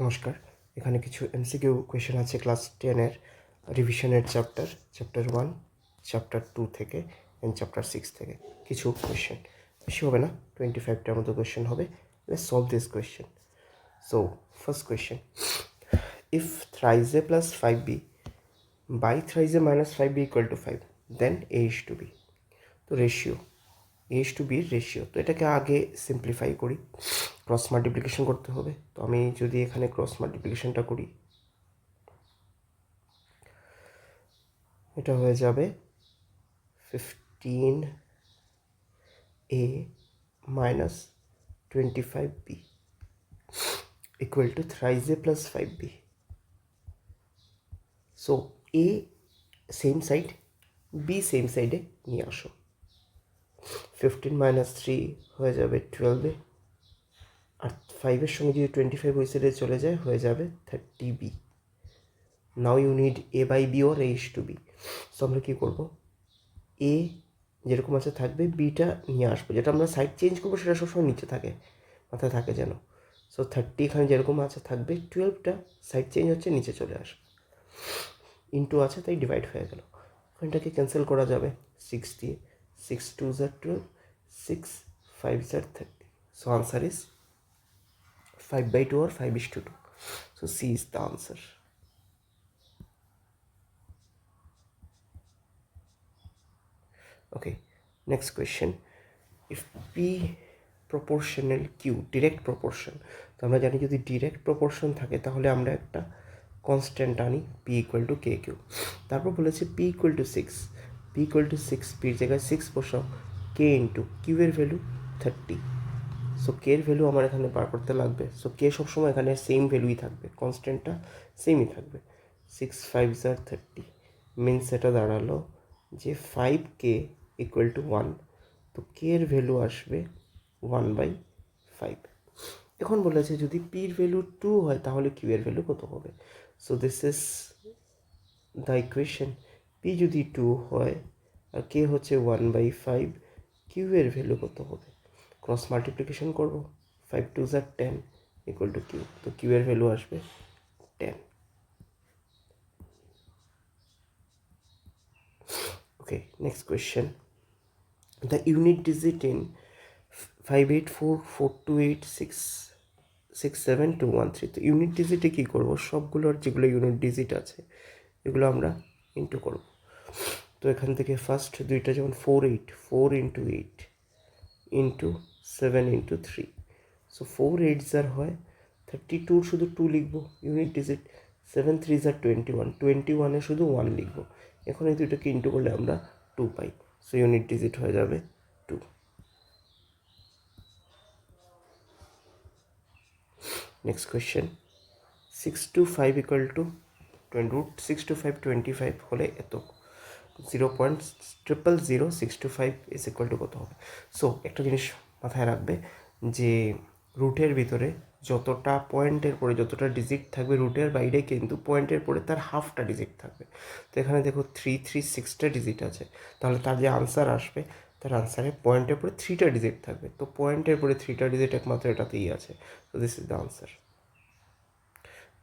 নমস্কার, এখানে কিছু এমসিকিউ কোয়েশ্চেন আছে ক্লাস 10-এর রিভিশনের চ্যাপ্টার 1, চ্যাপ্টার 2 থেকে অ্যান্ড চ্যাপ্টার 6 থেকে কিছু কোয়েশ্চেন। বেশি হবে না, 25টার মতো কোয়েশ্চেন হবে। Let's solve this question. So first question, if thrice a plus 5b by thrice a minus 5b equal to 5, then a is to b. তো ratio a is to b এর ratio, তো এটাকে আগে simplify করি, cross multiplication করতে হবে। তো আমি যদি এখানে ক্রস মাল্টিপ্লিকেশনটা করি, এটা হয়ে যাবে 15a minus 25b equal to thrice a plus 5b. So a same side, b same সাইডে নিয়ে আসো। 15 মাইনাস 3 হয়ে যাবে 12a, আর 5-এর সঙ্গে যদি 25 ওই সাইডে চলে যায় হয়ে যাবে 30b. Now you need a by b or a is to b. So আমরা কী করবো, a যেরকম আছে থাকবে, বিটা নিয়ে আসবো। যেটা আমরা সাইড চেঞ্জ করবো সেটা সবসময় নিচে থাকে, মাথায় থাকে যেন। সো 30 এখানে যেরকম আছে থাকবে, 12টা সাইড চেঞ্জ হচ্ছে, নিচে চলে আসবে। ইন্টু আছে তাই ডিভাইড হয়ে গেল। এখানটাকে ক্যান্সেল করা যাবে 6 দিয়ে। 6 2s are 12, 6 5s are 30. So answer is 5/2 or 5:2. So C is the answer. Okay, next question. If P proportional Q direct proportion, তো আমরা জানি যদি ডিরেক্ট প্রপোর্শন থাকে তাহলে আমরা একটা কনস্ট্যান্ট আনি P equal to KQ। তারপর বলেছে P equal to 6, P equal to 6, Pর জায়গায় 6 বসাও, K ইন্টু কিউ এর ভ্যালু 30। সো কে এর ভ্যালু আমার এখানে বার করতে লাগবে। সো কে সবসময় এখানে সেম ভ্যালুই থাকবে, কনস্ট্যান্টটা সেমই থাকবে। 6 5s are 30 মিনস এটা দাঁড়ালো যে 5k ইকুয়াল টু 1। তো কে এর ভ্যালু আসবে 1/5। এখন বলেছে যদি পির ভ্যালু 2 হয় তাহলে কিউ এর ভ্যালু কত হবে। So this is the equation. P যদি 2 হয় আর কে হচ্ছে 1/5, কিউ এর ভ্যালু কত হবে। ক্রস মাল্টিপ্লিকেশন করবো, 5 2s are 10 equal to Q. তো কিউ এর ভ্যালু আসবে 10। Okay, next question. The unit digit in 584428667213। তো ইউনিট ডিজিটে কী করবো, সবগুলোর যেগুলো ইউনিট ডিজিট আছে এগুলো আমরা ইন্টু করব। তো এখান থেকে ফার্স্ট দুইটা যেমন 4 8, 4 into 8 into 7 into 3। So 4 8s আর হয় 32, শুধু 2 লিখবো ইউনিট ডিজিট। 7 3s আর 21, 21-এ শুধু 1 লিখবো। এখন এই দুইটাকে ইন্টু করলে আমরা 2 পাই। সো ইউনিট ডিজিট হয়ে যাবে 2। Next question, 6 to 5 equal to root 6 to 5 25 হলে এত, 0.00006 to 5 ইজ ইকুয়াল টু কত হবে। সো একটা জিনিস মাথায় রাখবে যে রুটের ভিতরে যতটা পয়েন্টের পরে যতটা ডিজিট থাকবে, রুটের বাইরে কিন্তু পয়েন্টের পরে তার হাফটা ডিজিট থাকবে। তো এখানে দেখো 3 3 6টা ডিজিট আছে, তাহলে তার যে আনসার আসবে তার আনসারে পয়েন্টের পরে 3টা ডিজিট থাকবে। তো পয়েন্টের পরে 3টা ডিজিট একমাত্র এটাতেই আছে। তো this is the answer.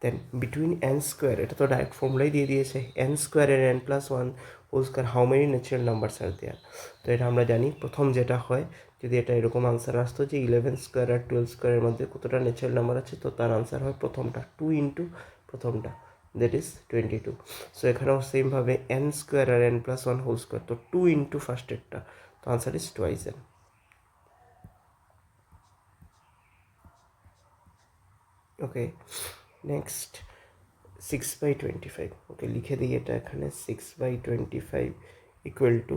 Then between N square, এটা তো ডাইরেক্ট ফর্মুলাই দিয়ে দিয়েছে, এন স্কোয়ার এর n + 1 whole square how many natural numbers are there. তো এটা আমরা জানি প্রথম যেটা হয়, যদি এটা এরকম আনসার আসতো যে 11 স্কোয়ার আর 12 স্কোয়ারের মধ্যে কতটা ন্যাচারাল নাম্বার আছে, তো তার আনসার হয় প্রথমটা 2 ইন্টু প্রথমটা, দ্যাট ইজ 22। সো এখানেও সেমভাবে এন স্কোয়ার আর n + 1 হোল স্কোয়ার, তো 2 ইন্টু ফার্স্টেরটা, তো answer is twice n। Okay, next 6/25। ওকে, লিখে দিই এটা এখানে, 6/25 equal to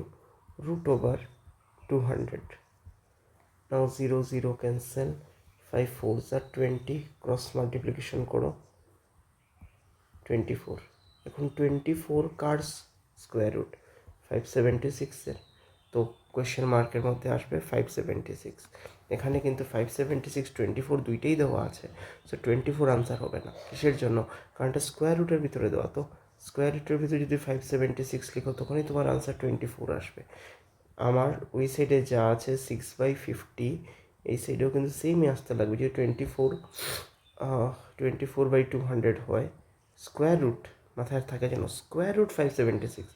√200। Now 0 0 cancel, 5 4s are 20, cross multiplication করো 24। এখন 24 কার স্কোয়ার রুট 576-এর, তো কোয়েশ্চেন মার্কের মধ্যে আসবে 576। এখানে কিন্তু 576 24 দুইটাই দেওয়া আছে। সো 24 আনসার হবে না। কিসের জন্য, কারণ এটা স্কোয়ার রুটের ভিতরে দেওয়া। তো স্কোয়ার রুটের ভিতরে যদি 576 লিখো তখনই তোমার আনসার 24 আসবে। আমার ওই সাইডে যা আছে 6/50, এই সাইডেও কিন্তু সেমই আসতে লাগবে, যে 24 24/200 হয়, স্কোয়ার রুট মাথায় থাকে যেন স্কোয়ার রুট 576,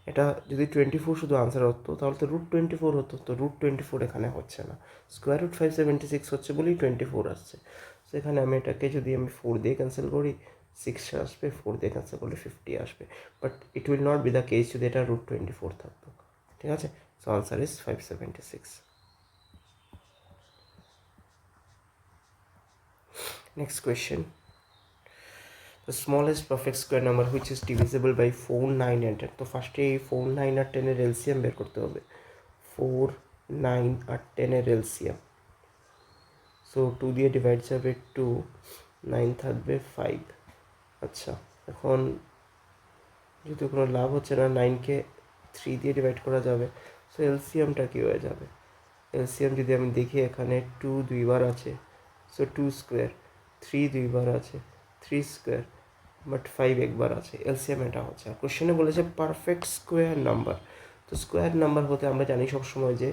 এটা যদি 24 শুধু আনসার হতো তাহলে তো রুট 24 হতো, তো রুট 24 এখানে হচ্ছে না, স্কোয়ার রুট 576 হচ্ছে বলেই 24 আসছে। সো এখানে আমি এটাকে যদি আমি 4 দিয়ে ক্যান্সেল করি 6 আসবে, 4 দিয়ে ক্যান্সেল করলে 50 আসবে, but it will not be the case যদি এটা রুট 24 থাকতো। ঠিক আছে, so answer is 576। Next question. The smallest perfect square number which is divisible by 4, 9 and 10. তো ফার্স্টে এই 4, 9 আর 10 এর এলসিএম বের করতে হবে। 4, 9 আর 10 এর এলসিএম। সো 2 দিয়ে ডিভাইড যাবে 2, 9 থাকবে 5। আচ্ছা, এখন যেহেতু কোনো লাভ হচ্ছে না, 9কে 3 দিয়ে ডিভাইড করা যাবে, সো এলসিএমটা কী হয়ে যাবে? এলসিএম যদি আমি দেখি এখানে 2 দুইবার আছে, সো 2 স্কোয়ার, 3 দুইবার আছে, 3 স্কোয়ার, বাট 5 একবার আছে, এলসিএম এটা হচ্ছে। আর কোশ্চেনে বলেছে পারফেক্ট স্কোয়ার নাম্বার, তো স্কোয়ার নাম্বার হতে আমরা জানি সবসময় যে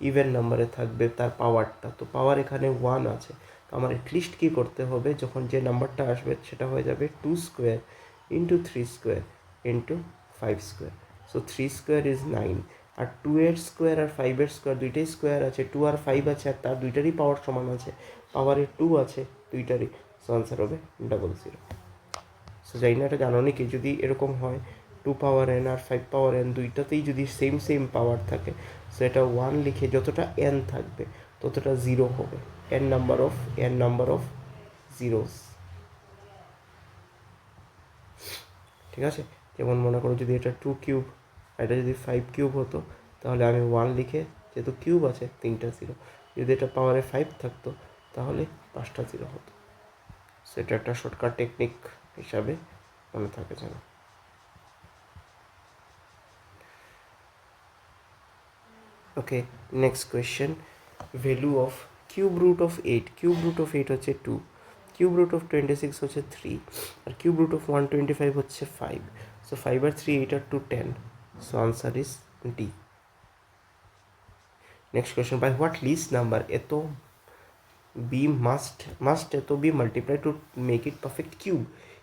ইভেন নাম্বারে থাকবে তার পাওয়ারটা, তো পাওয়ার এখানে 1 আছে, তো আমার অ্যাটলিস্ট কী করতে হবে, যখন যে নাম্বারটা আসবে সেটা হয়ে যাবে 2 square into 3 square into 5 square, so 3 square is 9, আর 2 এর স্কোয়ার আর 5 এর স্কোয়ার দুইটাই স্কোয়ার আছে, 2 আর 5 আছে, আর তার দুইটারই পাওয়ার সমান আছে, পাওয়ারে 2 আছে দুইটারই, সো আনসার হবে 00। সো জানি না এটা জানো নাকি, যদি এরকম হয় 2 পাওয়ার n আর 5 পাওয়ার n দুইটাতেই যদি সেম পাওয়ার থাকে, সো এটা 1 লিখে যতটা n থাকবে ততটা 0 হবে, n নাম্বার অফ জিরোস। ঠিক আছে, যেমন মনে করো যদি এটা 2 কিউব, এটা যদি 5 কিউব হতো তাহলে আমি 1 লিখে, যেহেতু কিউব আছে 3টা 0, যদি এটা পাওয়ারে 5 থাকতো তাহলে 5টা 0 হতো। সেটা একটা শর্টকাট টেকনিক হিসাবে মনে থাকে যেন। Okay, next question, value of cube root of 8, cube root of 8 হচ্ছে 2, কিউব রুট অফ 26 হচ্ছে 3, আর কিউব রুট অফ 125 হচ্ছে 5, সো 5 আর 3 8 আর 2 10, so answer is D. Next question, by what least number এত বি মাস্ট এত be multiply to make it perfect cube?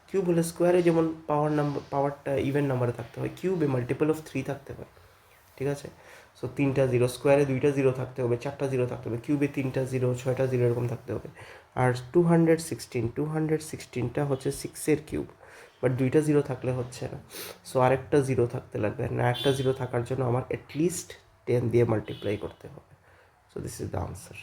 Cube হলে স্কোয়ারে যেমন পাওয়ারটা ইভেন নাম্বারে থাকতে হয়, কিউবে মাল্টিপল অফ 3 থাকতে পারে। ঠিক আছে, সো 3টা 0, স্কোয়ারে 2টা 0 থাকতে হবে, 4টা 0 থাকতে হবে, কিউবে 3টা 0, 6টা 0 এরকম থাকতে হবে। আর 216টা হচ্ছে 6-এর কিউব, বাট 2টা 0 থাকলে হচ্ছে না, সো আরেকটা 0 থাকতে লাগবে, না একটা 0 থাকার জন্য আমার অ্যাটলিস্ট 10 দিয়ে মাল্টিপ্লাই করতে হবে, so this is the answer.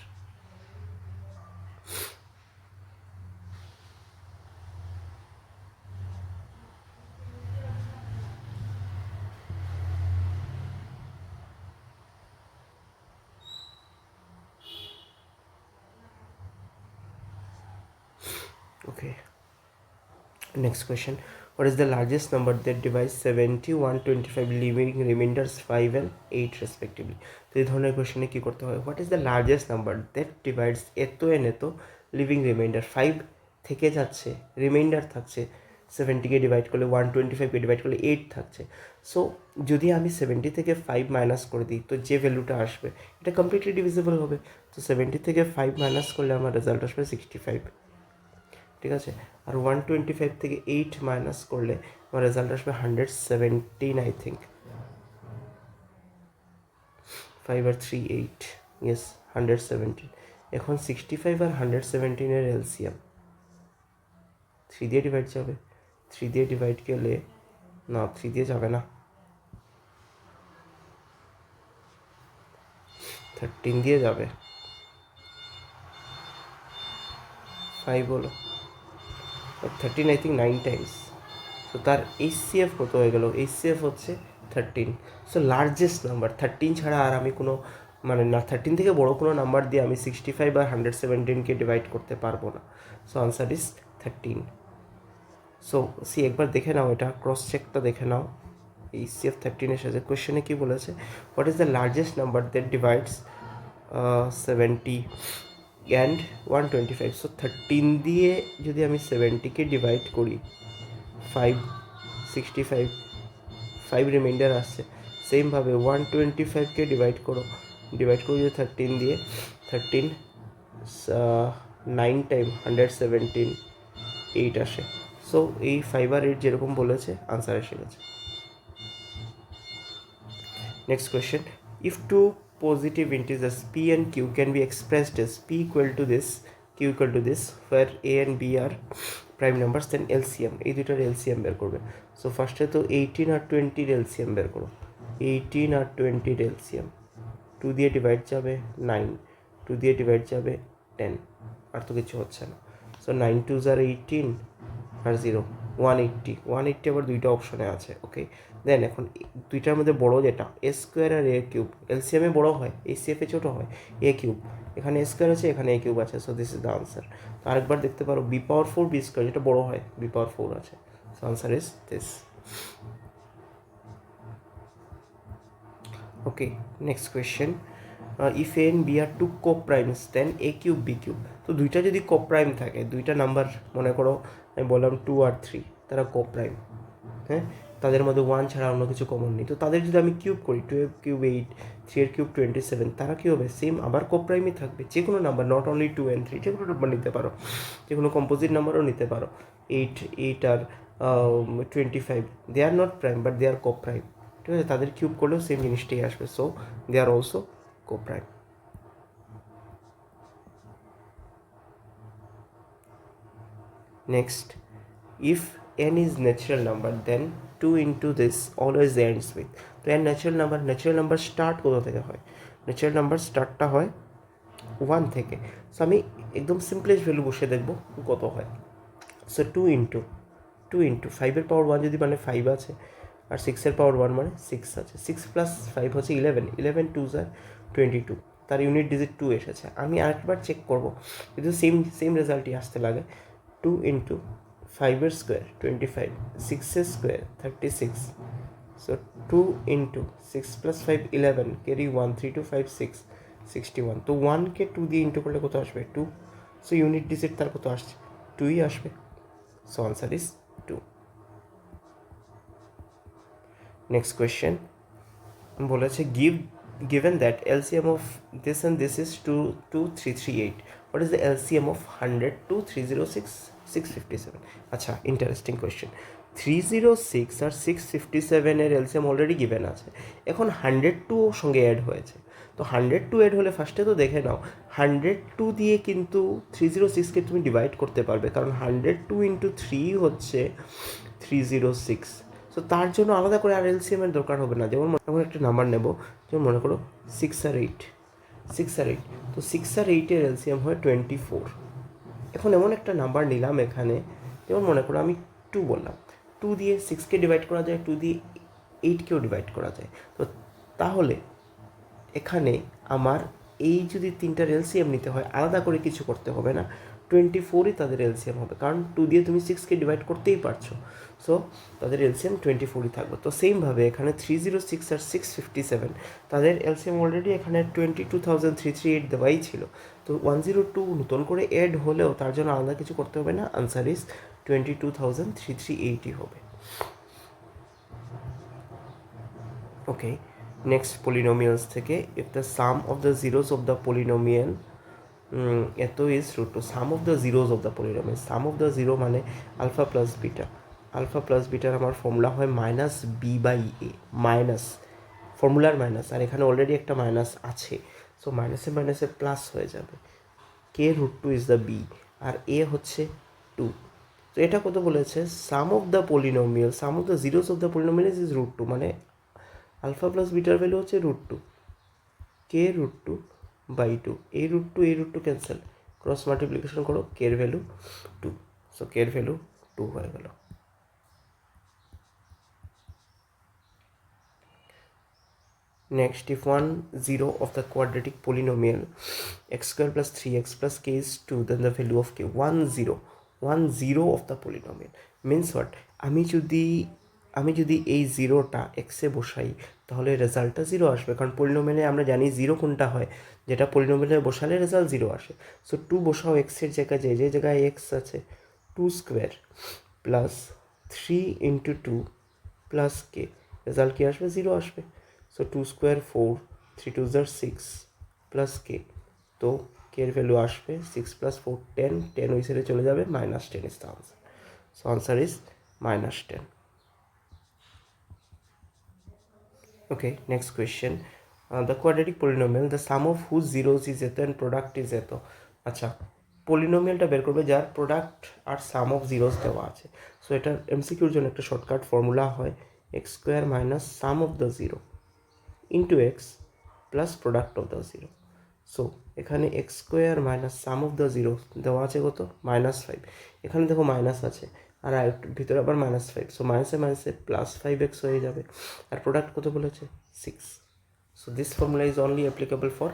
Okay, next question, what is the largest number that divides 70, 125, leaving remainders 5 and 8 respectively? তো এই ধরনের কোয়েশ্চেনে কী করতে হয়, what is the largest number that divides এত এন এত, লিভিং রিমাইন্ডার 5 থেকে যাচ্ছে, রিমাইন্ডার থাকছে, 70কে ডিভাইড করলে 125কে ডিভাইড করলে 8 থাকছে, সো যদি আমি 70 থেকে 5 মাইনাস করে দিই তো যে ভ্যালুটা আসবে এটা কমপ্লিটলি ডিভিজিবল হবে, তো 70 থেকে 5 মাইনাস করলে আমার রেজাল্ট আসবে 65। ঠিক আছে, আর 125 থেকে 8 মাইনাস করলে আমার রেজাল্ট আসবে 117, আই থিঙ্ক, 5 আর 3 8, ইয়েস 117। এখন 65 আর 117-এর এলসিএম 3 দিয়ে ডিভাইড যাবে, 3 দিয়ে ডিভাইড গেলে, না 3 দিয়ে যাবে না, 13 দিয়ে যাবে, 5 হলো, 13 আই থিঙ্ক 9 টাইমস, তো তার এইচসিএফ কত হয়ে গেল, এইচসিএফ হচ্ছে 13, সো লার্জেস্ট নাম্বার 13 ছাড়া আর আমি কোনো মানে না 13 থেকে বড় কোনো নাম্বার দিয়ে আমি 65 আর 117কে ডিভাইড করতে পারবো না, সো আনসার ইজ 13। সো একবার দেখে নাও, এটা ক্রস চেকটা দেখে নাও, এইচসিএফ 13 এসেছে, কোয়েশ্চেনে কী বলেছে, what is the largest number that divides 70 and 125, so 13 দিয়ে যদি আমি 70কে ডিভাইড করি 5, 65, 5 রিমাইন্ডার আসছে, সেমভাবে 125কে ডিভাইড করো যে 13 দিয়ে, 13 9 টাইম 117, 8 আসে। সো এই 5 আর 8 যেরকম বলেছে আনসার এসে গেছে। Next question, if two positive integers p and q can be expressed as p equal to this, q equal to this, where a and b are prime numbers, then LCM, এই দুটার LCM বের করবে। So ফার্স্টে তো 18 আর 20 LCM বের করো। 18 আর 20 LCM, 2 দিয়ে divide যাবে 9, 2 দিয়ে ডিভাইড যাবে 10, আর তো কিছু হচ্ছে না। সো 9 2s আর 18 আর 0 180, 180 আবার দুইটা অপশনে আছে। ওকে, দেন এখন দুইটার মধ্যে বড় যেটা এ স্কোয়ার আর এ কিউব, এলসিএমে বড় হয়, এসিএফে ছোটো হয় এ কিউব, এখানে এ স্কোয়ার আছে এখানে এ কিউব আছে। So this is the answer. তো আরেকবার দেখতে পারো বি পাওয়ার 4 বি স্কোয়ার, যেটা বড় হয় বি পাওয়ার 4 আছে। So answer is this. Okay, next question, if A and B are two coprimes then A cube B cube. তো দুইটা যদি কোপ্রাইম থাকে, দুইটা নাম্বার মনে করো আমি বললাম 2 আর 3, তারা কোপ্রাইম, হ্যাঁ, তাদের মধ্যে 1 ছাড়া অন্য কিছু কমন নেই। তো তাদের যদি আমি কিউব করি, 12 কিউব 8, 3 এর কিউব 27, তারা কী হবে? সেম আবার কোপ্রাইমই থাকবে, যে কোনো নাম্বার, নট অনলি 2 and 3, যে কোনো নাম্বার নিতে পারো, যে কোনো কম্পোজিট নাম্বারও নিতে পারো। 8 আর 25, they are not prime but they are coprime, ঠিক আছে? তাদের কিউব করলেও সেম জিনিসটাই আসবে। So they are also coprime. Next, if n is natural number then 2 into this always ends with, তো n ন্যাচারাল নাম্বার স্টার্ট কোথা থেকে হয়? ন্যাচারাল নাম্বার স্টার্টটা হয় 1 থেকে। সো আমি একদম সিম্পলেস্ট ভ্যালু বসে দেখবো কত হয়। সো 2 ইন্টু 5-এর পাওয়ার 1 যদি মানে 5 আছে, আর 6-এর পাওয়ার 1 মানে 6 আছে, 6 প্লাস 5 হচ্ছে 11, 11 2s আর 22, তার ইউনিট ডিজিট 2 এসেছে। আমি আরেকবার চেক করবো, কিন্তু সেম রেজাল্টই আসতে লাগে। 2 ইন্টু 5-এর স্কোয়ার 25, 6-এর square 36, so 2 into 6 plus 5 11, carry 1, 3 2 5 6, 61। তো 1কে 2 দিয়ে ইন্টু করলে কত আসবে? 2। সো ইউনিট ডিজিট তার কত আসছে? 2ই আসবে। So answer is 2। Next question বলেছে, given that LCM of this and this is 22338, what is the LCM of 100 to 306 657? আচ্ছা, ইন্টারেস্টিং কোয়েশ্চেন। 306 আর 657 এর এলসিএম অলরেডি গিভেন আছে। এখন 102 সঙ্গে অ্যাড হয়েছে। তো 102 অ্যাড হলে ফার্স্টে তো দেখে নাও, 102 দিয়ে কিন্তু 306কে তুমি ডিভাইড করতে পারবে, কারণ 102 ইন্টু 3 হচ্ছে 306। সো তার জন্য আলাদা করে আর এলসিএমের দরকার হবে না। যেমন একটা নাম্বার নেব, যেমন মনে করো 6 আর 8, তো 6 আর 8-এর এলসিএম হয় 24। এখন এমন একটা নাম্বার নিলাম এখানে, যেমন মনে করো আমি 2 বললাম, 2 দিয়ে 6কে ডিভাইড করা যায়, 2 দিয়ে 8কেও ডিভাইড করা যায়। তো তাহলে এখানে আমার এই যদি তিনটার এলসিএম নিতে হয়, আলাদা করে কিছু করতে হবে না, 24ই তাদের এলসিএম হবে, কারণ 2 দিয়ে তুমি 6কে ডিভাইড করতেই পারছো। সো তাদের এলসিএম 24ই থাকবে। তো সেমভাবে এখানে 306 আর 657 তাদের এলসিএম অলরেডি এখানে 22,338 দেওয়াই ছিল। তো 102 নতুন করে অ্যাড হলেও তার জন্য আলাদা কিছু করতে হবে না, আনসার ইজ 22,338ই হবে। ওকে, নেক্সট পলিনোমিয়ালস থেকে, if the sum of the zeros of the polynomial এত is root two, sum of the zeros of the polynomial, sum of the zero মানে আলফা প্লাস বিটার আমার ফর্মুলা হয় minus b by a, minus ফর্মুলার minus, আর এখানে already একটা minus আছে, সো মাইনাসে প্লাস হয়ে যাবে। K root two is the b, আর এ হচ্ছে 2। তো এটা কত বলেছে? Sum of the polynomial, sum of the zeros of the polynomial is root two, মানে আলফা প্লাস বিটার ভ্যালু হচ্ছে root two, k root two by 2, এই root two cancel, cross multiplication করো, কের ভ্যালু 2, সো কের ভ্যালু 2 হয়ে গেল। Next, if 1 0 of the quadratic polynomial x square plus 3x plus k is 2, then the value of k, 1 0 of the polynomial means what? আমি যদি এই জিরোটা এক্সে বসাই, তাহলে রেজাল্টটা 0 আসবে, কারণ পলিনোমিয়ালে আমরা জানি 0 কোনটা হয়, যেটা পলিনোমিয়ালে বসালে রেজাল্ট 0 আসে। সো 2 বসাও এক্সের জায়গায়, যে জায়গায় এক্স আছে, 2 square plus 3 into 2 plus k, result কি আসবে? 0 আসবে। So 2 square 4, 3 2s are 6 plus k, তো কে এর ভ্যালু আসবে 6 প্লাস 4 10, ওই সাইডে চলে যাবে, -10 is the answer. So answer is -10. Okay, next question. The quadratic polynomial, the sum of whose zeros is eto and product is eto. আচ্ছা, পলিনোমিয়ালটা বের করবে যার প্রোডাক্ট আর সাম অফ জিরোস দেওয়া আছে। সো এটার এমসিকিউর জন্য একটা শর্টকাট ফর্মুলা হয় x square minus sum of the zero into x plus product of the zero. So এখানে x square minus sum of the zero দেওয়া আছে কত, -5। এখানে দেখো মাইনাস আছে আর ভিতরে আবার -5, সো মাইনাসে মাইনাসে +5x হয়ে যাবে। আর প্রোডাক্ট কত বলেছে, 6। So this formula is only applicable for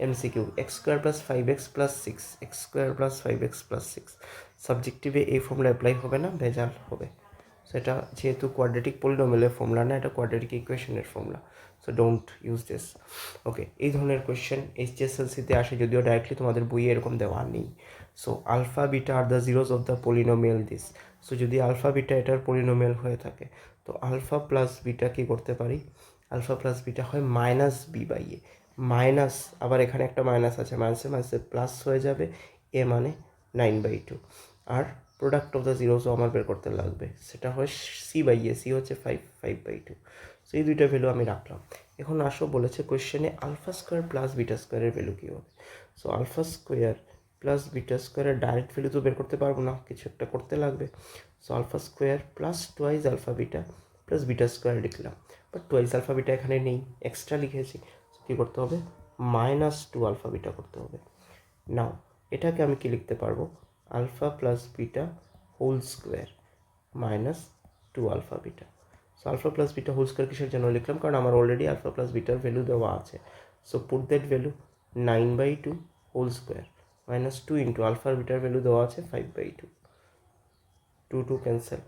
MCQ. X square plus 5x plus 6, x square plus 5x plus 6। সাবজেক্টিভে এই ফর্মুলা অ্যাপ্লাই হবে না, ভেজাল হবে। সেটা যেহেতু কোয়াড্রেটিক পলিনোমিয়ালের ফর্মুলা না, এটা কোয়াড্রেটিক ইকুয়েশনের formula, so don't use this. Okay, এই ধরনের কোয়েশ্চেন এইচএসএলসিতে আসে, যদিও ডাইরেক্টলি তোমাদের বইয়ে এরকম দেওয়া নেই। সো আলফা বিটা আর the zeros of the polynomial this. So যদি আলফা বিটা এটার পলিনোমিয়াল হয়ে থাকে, তো আলফা প্লাস বিটা কী করতে পারি, আলফা প্লাস বিটা হয় -b/a। মাইনাস, আবার এখানে একটা মাইনাস আছে, মাইনাসে মাইনাসে প্লাস হয়ে যাবে, এ মানে 9/2। আর প্রোডাক্ট অফ দ্য জিরোসও আমার বের করতে লাগবে, সেটা হয় c/a, c হচ্ছে 5/2। সো এই দুইটা ভ্যালু আমি রাখলাম। এখন আসো, বলেছে কোয়েশ্চেনে আলফা স্কোয়ার প্লাস বিটা স্কোয়ারের ভ্যালু কী হবে। So alpha square plus beta স্কোয়ারের ডাইরেক্ট ভ্যালু তো বের করতে পারবো না, কিছু একটা করতে লাগবে। So alpha square plus twice alpha beta plus beta square লিখলাম, বাট টুয়াইজ আলফা বিটা এখানে নেই, এক্সট্রা লিখেছি। কী করতে হবে, -2 আলফা বিটা করতে হবে। নাও এটাকে আমি কি লিখতে পারবো, alpha plus beta whole square -2 alpha beta. So alpha plus beta whole square কিসের জন্য লিখলাম, কারণ আমার অলরেডি আলফা প্লাস বিটার ভ্যালু দেওয়া আছে। So put that value 9/2 whole square -2 into আলফার বিটার ভ্যালু দেওয়া আছে 5/2, 2 ক্যান্সেল।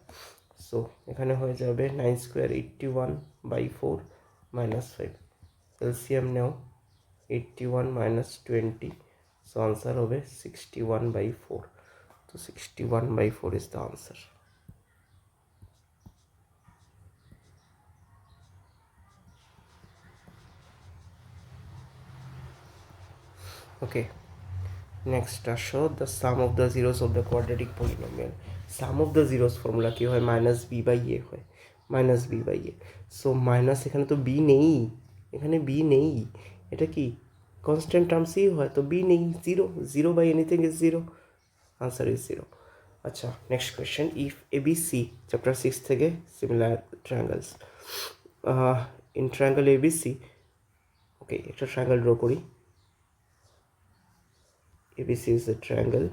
সো এখানে হয়ে যাবে 9 স্কোয়ার 81/4 -5। এলসিএম নেও, 81 - 20, সো আনসার হবে 61/4। তো 61/4 is the answer. Okay, next আসো, the sum of the zeros of the quadratic polynomial. Sum of the zeros formula কী হয়, -b/a হয়, -b/a। সো মাইনাস, এখানে তো বি নেই, এখানে বি নেই, এটা কি কনস্ট্যান্ট টার্ম সি হয়, তো বি নেই, 0/anything ইজ 0, আনসার ইজ 0। আচ্ছা, next question, if ABC chapter 6 থেকে similar triangles, in triangle ABC, okay একটা ট্রায়াঙ্গেল ড্র করি। ABC is a triangle,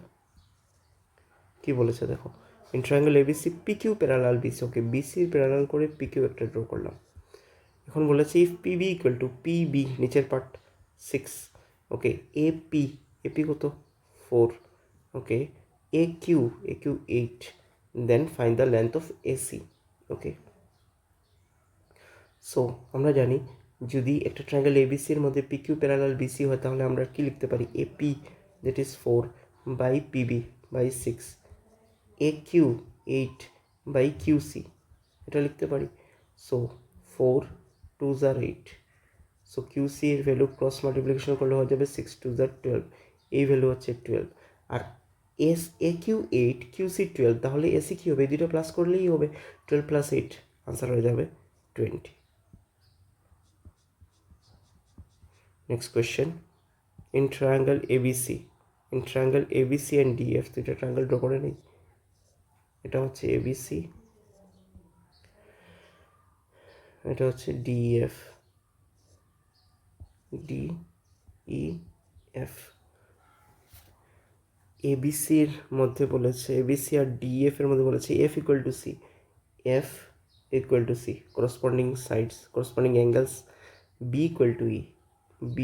কি বলেছে দেখো, in triangle ABC PQ parallel BC। Okay, BC parallel করে PQ একটা draw করলাম। এখন বলেছে if PB equal to PB, নিচের পার্ট 6, ওকে, AP কত 4, okay, AQ 8, then find the length of AC। Okay, so আমরা জানি যদি একটা ট্রায়াঙ্গেল ABCর মধ্যে PQ প্যারালাল BC হয়, তাহলে আমরা কি লিখতে পারি, AP that is 4/PB/6, AQ 8/QC, এটা লিখতে পারি। So 4 2s are 8, so QC এর ভ্যালু ক্রস মাল্টিপ্লিকেশন করলে হয়ে যাবে 6 2s are 12, এই ভ্যালু হচ্ছে 12। আর AQ 8 QC 12, তাহলে AC কী হবে, এই দুটো প্লাস করলেই হবে, 12 + 8, আনসার হয়ে যাবে 20। Next question, in triangle ABC and DF, দুইটা ট্রায়াঙ্গেল ড্র করে নেই। এটা হচ্ছে ABC, এটা হচ্ছে DEF। ABCর মধ্যে বলেছে, ABC আর DF এর মধ্যে বলেছে F ইকুয়াল টু সি, F ইকুয়াল টু সি, corresponding sides, corresponding angles, B equal to E, B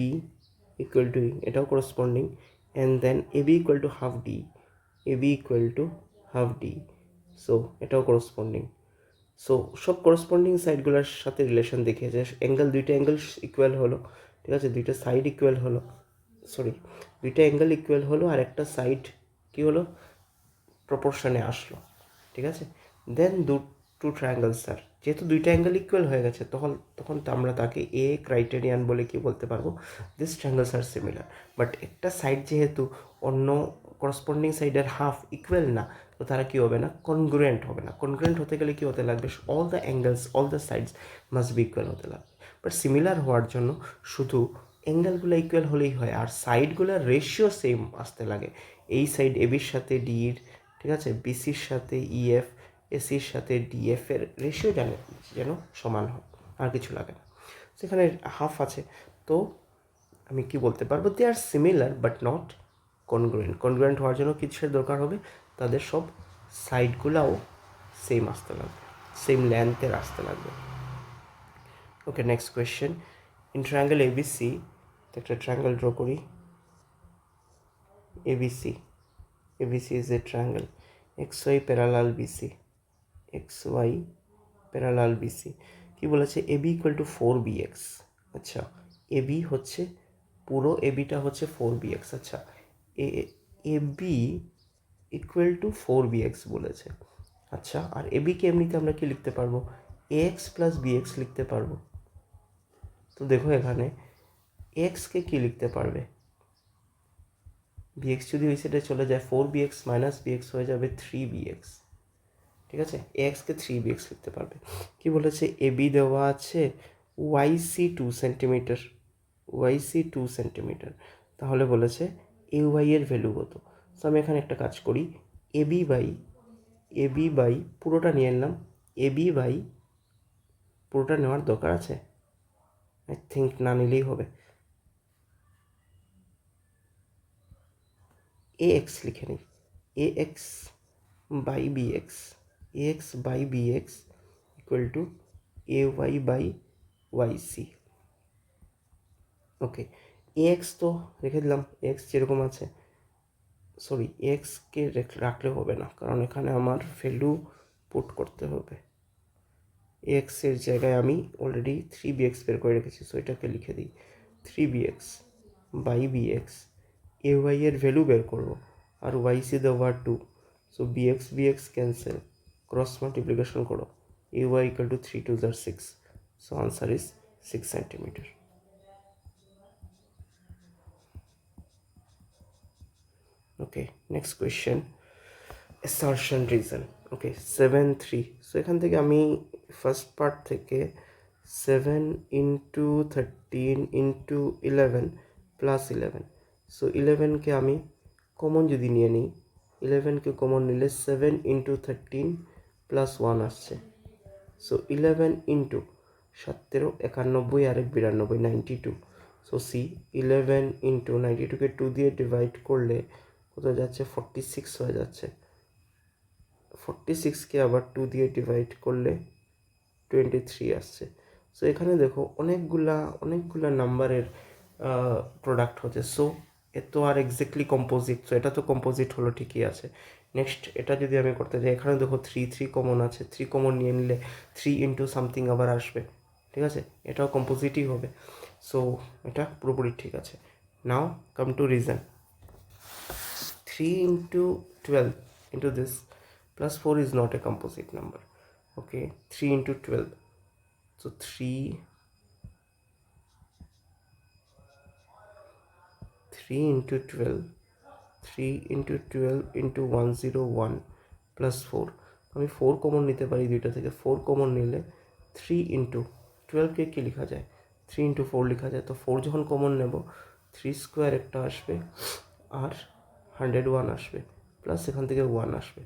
equal to E, এটাও corresponding, and then AB equal to half D, AB equal to half D, so এটাও corresponding. So সব corresponding সাইডগুলোর সাথে relation দেখিয়েছে, angle, দুইটা angle equal হলো, ঠিক আছে, দুইটা সাইড ইকুয়াল হলো, দুইটা অ্যাঙ্গেল ইকুয়াল হলো, আর একটা সাইড কী হলো, প্রপোর্শনে আসলো, ঠিক আছে। দেন টু ট্রায়াঙ্গেলস স্যার, যেহেতু দুইটা অ্যাঙ্গেল ইকুয়াল হয়ে গেছে, তখন আমরা তাকে এ ক্রাইটেরিয়ান বলে কি বলতে পারবো, this triangles are similar. But একটা সাইড যেহেতু অন্য করসপন্ডিং সাইডের হাফ ইকুয়াল না, তো তারা কী হবে না, কনগ্রুয়েন্ট হবে না। কনগ্রুয়েন্ট হতে গেলে কী হতে লাগবে, all the angles, all the sides must be equal হতে লাগবে। বাট সিমিলার হওয়ার জন্য শুধু অ্যাঙ্গেলগুলো ইকুয়াল হলেই হয়, আর সাইডগুলোর রেশিও সেম আসতে লাগে। এই সাইড এবির সাথে ডির, ঠিক আছে, বিসির সাথে ইএফ, এসির সাথে ডিএফ এর রেশিও যেন সমান হয়, আর কিছু লাগে না। সেখানে হাফ আছে, তো আমি কি বলতে পারবো, they are similar but not congruent. Congruent হওয়ার জন্য কিসের দরকার হবে, তাদের সব সাইডগুলোও সেম আসতে লাগবে, সেম লেন্থের আসতে লাগবে। Okay, next question. In triangle ABC, তো একটা ট্রায়াঙ্গেল ড্র করি। ABC is a triangle, XY parallel BC, XY parallel BC। কি বলেছে, AB equal to 4BX। আচ্ছা, AB হচ্ছে পুরো ABটা হচ্ছে 4BX। আচ্ছা, AB equal to 4BX বলেছে। আচ্ছা, আর AB কে এমনিতে আমরা কি লিখতে পারবো, AX plus BX লিখতে পারবো। তো দেখো এখানে x কে কি লিখতে পারবে, bx যদি ওই সাইডে চলে যায় 4bx মাইনাস bx হয়ে যাবে 3bx। ঠিক আছে, ax কে 3bx লিখতে পারবে। কি বলেছে, ab দেওয়া আছে yc 2 সেন্টিমিটার, yc 2 সেন্টিমিটার। তাহলে বলেছে ay এর ভ্যালু কত। তো আমি এখানে একটা কাজ করি, ab বাই পুরোটা নিয়ে নিলাম। ab বাই পুরোটা নেওয়ার দরকার আছে, আই থিঙ্ক না নিলেই হবে। ax লিখে নিই, ax by bx, ax by bx equal to ay by yc। Okay, ax তো রেখে দিলাম, x যেরকম আছে, সরি এক্সকে রাখলে হবে না, কারণ এখানে আমার ভ্যালু পুট করতে হবে। এক্সের জায়গায় আমি অলরেডি 3bx বের করে রেখেছি, সো এটাকে লিখে দিই 3bx বাই bx। ay এর ভ্যালু বের করবো, আর yc দেওয়া 2, so bx cancel, cross multiplication করো, ay equal to 3 2 6, so answer is 6 centimetre. Okay, next question, assertion reason. Okay, 7 3। So এখান থেকে আমি ফার্স্ট পার্ট থেকে 7 ইন্টু 13 ইন্টু 11 প্লাস 11, সো 11কে আমি কমন যদি নিয়ে নিই, 11কে কমন নিলে 7 ইন্টু 13 প্লাস 1 আসছে, সো 11 ইন্টু 17 91 আর 92 92, সো সি 11 ইন্টু 92কে 2 দিয়ে ডিভাইড করলে কত যাচ্ছে, 46 হয়ে যাচ্ছে। 46কে আবার 2 দিয়ে ডিভাইড করলে 23 আসছে। সো এখানে দেখো অনেকগুলা নাম্বারের প্রোডাক্ট হচ্ছে, সো এ তো আর এক্স্যাক্টলি কম্পোজিট, সো এটা তো কম্পোজিট হলো, ঠিকই আছে। নেক্সট এটা যদি আমি করতে যাই, এখানে দেখো 3 কমন আছে, 3 কমন নিয়ে নিলে 3 ইন্টু সামথিং আবার আসবে, ঠিক আছে, এটাও কম্পোজিটই হবে। সো এটা পুরোপুরি ঠিক আছে। নাও come to reason, 3 into 12 into this plus 4 is not a composite number. Okay, 3 into 12, so 3 into 12, 3 into 12 into 101 plus 4, আমি 4 কমন নিতে পারি দুইটা থেকে, 4 কমন নিলে 3 into 12কে কি লেখা যায়, 3 into 4 লেখা যায়। তো 4 যখন কমন নেব, 3 স্কোয়ার একটা আসবে আর 101 আসবে, প্লাস এখান থেকে 1 আসবে,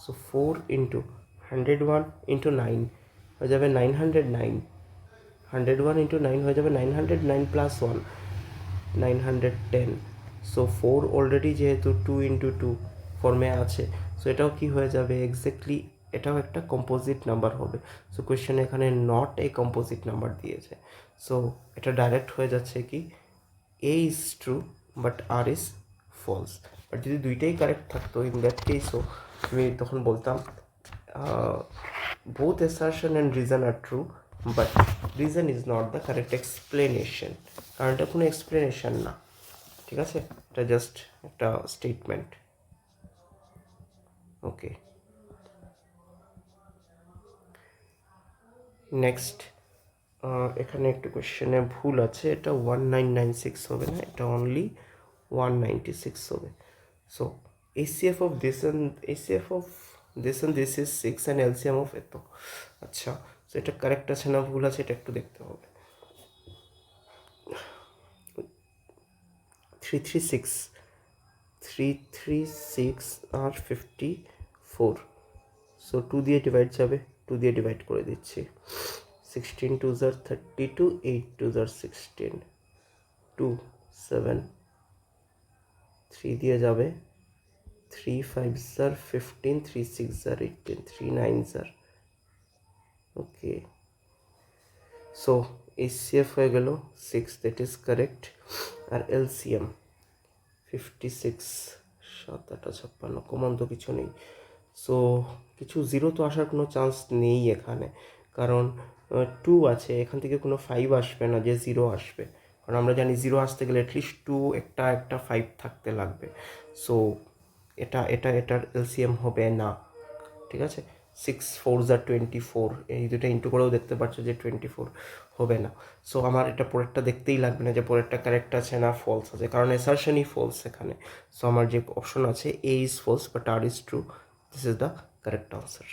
সো 4 ইন্টু 101 ইন্টু 9 হয়ে যাবে 909, 101 ইন্টু 9 হয়ে যাবে 909 প্লাস 1 910, সো 4 অলরেডি যেহেতু 2 ইন্টু 2 ফর্মে আছে, সো এটাও কি হয়ে যাবে, এক্স্যাক্টলি এটাও একটা কম্পোজিট নাম্বার হবে। সো কোয়েশ্চেনে এখানে নট এ কম্পোজিট নাম্বার দিয়েছে, সো এটা ডাইরেক্ট হয়ে যাচ্ছে কি A is true but R is false. But যদি দুইটাই কারেক্ট থাকতো, ইন দ্যাট কেসও আমি তখন বলতাম both assertion and reason are true, but reason is not the correct explanation, কারণ এটা কোনো এক্সপ্লেনেশন না, ঠিক আছে, এটা জাস্ট একটা স্টেটমেন্ট। ওকে, নেক্সট এখানে একটু কোয়েশ্চেনে ভুল আছে, এটা 1996 হবে না, এটা অনলি 196 হবে। So ACF of this and this is 6 and LCM of এত। আচ্ছা, তো এটা কারেক্ট আছে না ভুল আছে এটা একটু দেখতে হবে। 336 আর 54, সো 2 দিয়ে ডিভাইড যাবে, 2 দিয়ে ডিভাইড করে দিচ্ছি। 16 2s are 32, 8 2s are 16, 2 7, 3 দিয়ে যাবে, 3 5s are 15, 3 6s are 18, 3 9s are, okay. So ACF হয়ে গেল 6, দ্যাট ইজ কারেক্ট। আর LCM 56, 7 8 56, কমন তো কিছু নেই। সো কিছু জিরো তো আসার কোনো চান্স নেই এখানে, কারণ 2 আছে, এখান থেকে কোনো 5 আসবে না যে 0 আসবে, কারণ আমরা জানি 0 আসতে গেলে অ্যাটলিস্ট 2 একটা 5 থাকতে লাগবে। সো এটার LCM হবে না, ঠিক আছে। 6 4s are 24, এই দুটো ইন্টু করেও দেখতে পাচ্ছ যে 24 হবে না। সো আমার এটা পরেরটা দেখতেই লাগবে না যে পরেরটা কারেক্ট আছে না ফলস আছে, কারণ অ্যাসারশনই ফলস এখানে। সো আমার যে অপশন আছে A is false but R is true, this is the correct answer.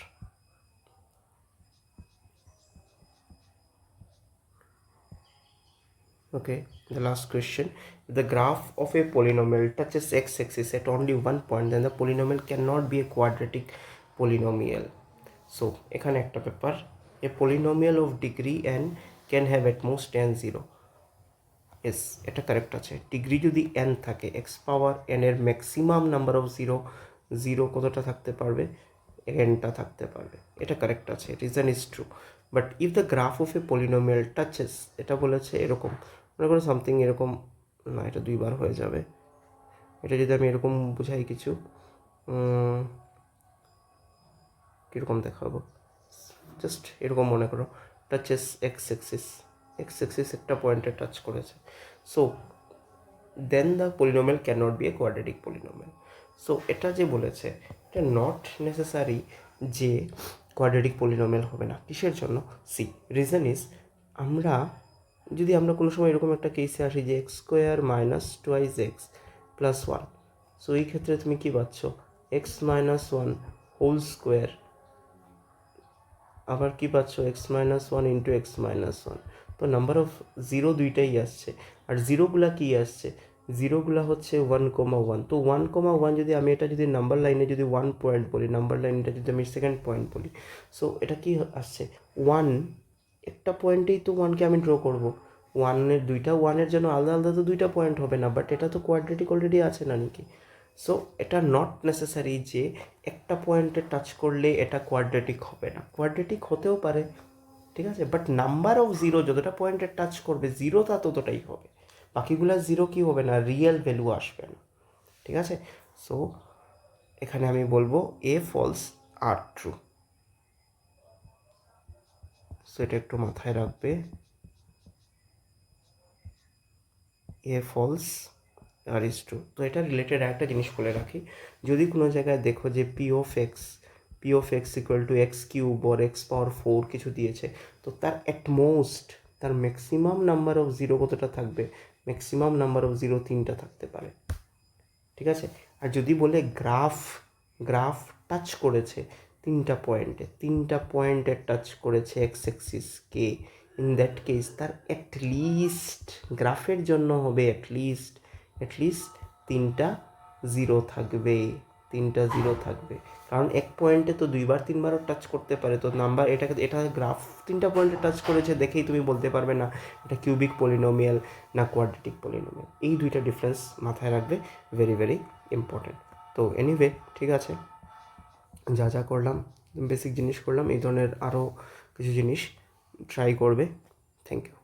Okay, the last question. If the graph of a polynomial touches x-axis at only one point, then the polynomial cannot be a quadratic polynomial. So এখানে একটা ব্যাপার, a polynomial of degree n can have at most n 0. Yes, এটা correct আছে। Degree যদি n থাকে, x পাওয়ার n এর maximum number of zero কতটা থাকতে পারবে, nটা থাকতে পারবে, এটা কারেক্ট আছে, reason is true. But if the graph of A polynomial touches, এটা বলেছে এরকম, মনে করো সামথিং এরকম, না এটা 2 বার হয়ে যাবে, এটা যদি আমি এরকম বুঝাই কিছু, কীরকম দেখাবো, জাস্ট এরকম মনে করো, টাচেস এক্স এক্সিস একটা পয়েন্টে টাচ করেছে, so then the polynomial cannot be a quadratic polynomial. So এটা যে বলেছে এটা নট নেসেসারি যে কোয়াড্রেটিক পলিনোমিয়াল হবে না। কিসের জন্য? সি, রিজন ইজ, আমরা কোনো সময় এরকম একটা কেসে আসি যে x² - 2x + 1, সো এই ক্ষেত্রে তুমি কি পাচ্ছ, x - 1 হোল স্কোয়ার, আবার কি পাচ্ছ x - 1 ইন্টু x - 1, তো নাম্বার অফ জিরো দুইটাই আসছে, আর জিরোগুলা কি আসছে, জিরোগুলা হচ্ছে 1,1, তো 1,1 যদি আমি এটা যদি নাম্বার লাইনে যদি 1 পয়েন্ট বলি, নাম্বার লাইনটা যদি আমি সেকেন্ড পয়েন্ট বলি, সো এটা কি আসছে 1, একটা পয়েন্টেই তো 1কে আমি ড্র করবো, 1-এর জন্য আলাদা আলাদা তো 2টা পয়েন্ট হবে না, বাট এটা তো কোয়াড্রেটিক অলরেডি আছে না নাকি। সো এটা নট নেসেসারি যে একটা পয়েন্টে টাচ করলে এটা কোয়াড্রেটিক হবে না, কোয়াড্রেটিক হতেও পারে, ঠিক আছে, বাট নাম্বার অফ জিরো যতটা পয়েন্টে টাচ করবে জিরো তা ততটাই হবে, বাকিগুলো জিরো কি হবে না, রিয়েল ভ্যালু আসবে না, ঠিক আছে। সো এখানে আমি বলবো A false R true, so এটা একটু মাথায় রাখবে, A false R is true. তো এটা রিলেটেড একটা জিনিস বলে রাখি, যদি কোনো জায়গায় দেখো যে P of x equal to x³ or x⁴ কিছু দিয়েছে, তো তার অ্যাটমোস্ট তার ম্যাক্সিমাম নাম্বার অফ জিরো কতটা থাকবে, ম্যাক্সিমাম নাম্বার অফ জিরো 3টা থাকতে পারে, ঠিক আছে। আর যদি বলে গ্রাফ টাচ করেছে 3টা পয়েন্টে টাচ করেছে এক্স অ্যাক্সিসকে, ইন দ্যাট কেস তার অ্যাটলিস্ট গ্রাফের জন্য হবে অ্যাটলিস্ট 3টা জিরো থাকবে, কারণ এক পয়েন্টে তো 2বার 3বারও টাচ করতে পারে, তো নাম্বার এটা গ্রাফ 3টা পয়েন্টে টাচ করেছে দেখেই তুমি বলতে পারবে না এটা কিউবিক পলিনোমিয়াল না কোয়াড্রেটিক পলিনোমিয়াল, এই দুইটা ডিফারেন্স মাথায় রাখবে, ভেরি ভেরি ইম্পর্টেন্ট। তো এনিওয়ে ঠিক আছে, যা করলাম বেসিক জিনিস করলাম, এই ধরনের আরও কিছু জিনিস ট্রাই করবে। Thank you.